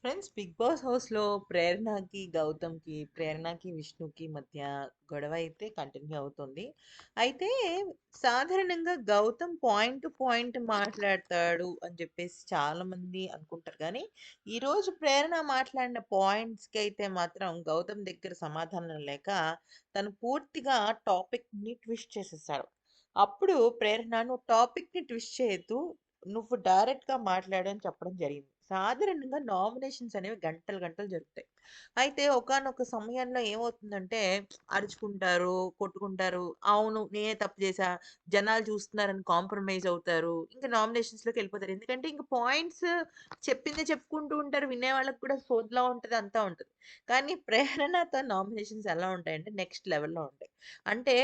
Friends 'big boss' హౌస్‌లో ప్రేరణకి, విష్ణుకి మధ్య గొడవ అయితే కంటిన్యూ అవుతుంది. అయితే సాధారణంగా గౌతమ్ పాయింట్ టు పాయింట్ మాట్లాడతాడు అని చెప్పేసి చాలామంది అనుకుంటారు గానీ, ఈరోజు ప్రేరణ మాట్లాడిన పాయింట్స్‌కి అయితే మాత్రం గౌతమ్ దగ్గర సమాధానం లేక తను పూర్తిగా టాపిక్‌ని ట్విస్ట్ చేసేసాడు. అప్పుడు ప్రేరణ "నువ్వు టాపిక్‌ని ట్విస్ట్ చేయొద్దు. నువ్వు డైరెక్ట్‌గా మాట్లాడు" అని చెప్పడం జరిగింది. సాధారణంగా నామినేషన్స్ అనేవి గంటలు గంటలు జరుగుతాయి. అయితే ఒకానొక సమయంలో ఏమవుతుందంటే అరుచుకుంటారు, కొట్టుకుంటారు. అవును నేనే తప్పు చేశా, జనాలు చూస్తున్నారని కాంప్రమైజ్ అవుతారు. ఇంకా నామినేషన్స్‌లోకెళ్ళిపోతారు. ఎందుకంటే ఇంక పాయింట్స్ చెప్పిందే చెప్పుకుంటూ ఉంటారు. వినేవాళ్ళకి కూడా సోదిలా ఉంటది, అంతా ఉంటది. కానీ ప్రేరణతో నామినేషన్స్ ఎలా ఉంటాయంటే నెక్స్ట్ లెవెల్‌లో ఉంటాయి. అంటే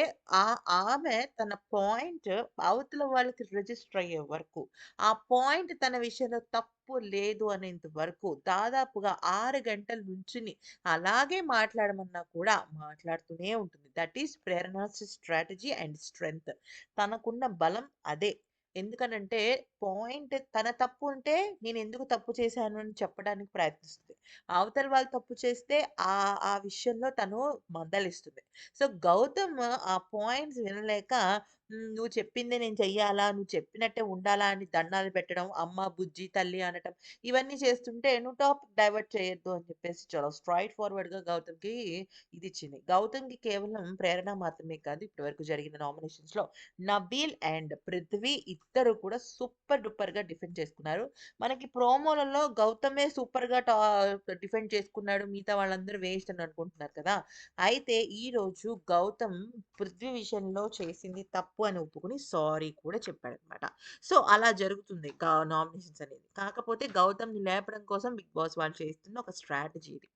ఆమె తన పాయింట్ అవతల వాళ్ళకి రిజిస్టర్ అయ్యే వరకు, ఆ పాయింట్ తన విషయంలో తప్పు లేదు అనేంత వరకు దాదాపుగా 6 గంటలు నుంచుని అలాగే మాట్లాడమన్నా కూడా మాట్లాడుతూనే ఉంటుంది. That is Prerana's strategy and strength. తనకున్న బలం అదే. ఎందుకనంటే పాయింట్ తన తప్పు ఉంటే నేనెందుకు తప్పు చేశాను అని చెప్పడానికి ప్రయత్నిస్తుంది. అవతల వాళ్ళు తప్పు చేస్తే ఆ విషయంలో తను మందలిస్తుంది. సో, గౌతమ్ ఆ పాయింట్స్ వినలేక "నువ్వు చెప్పిందే నేను చెయ్యాలా? నువ్వు చెప్పినట్టే ఉండాలా?" అని దండాలు పెట్టడం, అమ్మ, బుజ్జి, తల్లి అనటం ఇవన్నీ చేస్తుంటే, "నువ్వు టాపిక్ డైవర్ట్ చేయొద్దు" అని చెప్పేసి చాలా స్ట్రెయిట్ ఫార్వర్డ్‌గా గౌతమ్‌కి ఇదిచ్చింది. గౌతమ్‌కి కేవలం ప్రేరణ మాత్రమే కాదు, ఇప్పటివరకు జరిగిన నామినేషన్స్‌లో నబీల్ అండ్ పృథ్వీ ఇద్దరు కూడా సూపర్ డూపర్‌గా డిఫెండ్ చేసుకున్నారు. మనకి ప్రోమోలలో గౌతమే సూపర్‌గా డిఫెండ్ చేసుకున్నాడు. మిగతా వాళ్ళందరూ వేస్ట్ అని అనుకుంటున్నారు కదా! అయితే ఈరోజు గౌతమ్ పృథ్వీ విషయంలో చేసింది తప్పు అని ఒప్పుకొని సారీ కూడా చెప్పాడనమాట. సో, అలా జరుగుతుంది నామినేషన్స్ అనేది. కాకపోతే గౌతమ్‌ని లేపడం కోసం బిగ్ బాస్ వాళ్ళు చేస్తున్న ఒక స్ట్రాటజీ ఇది.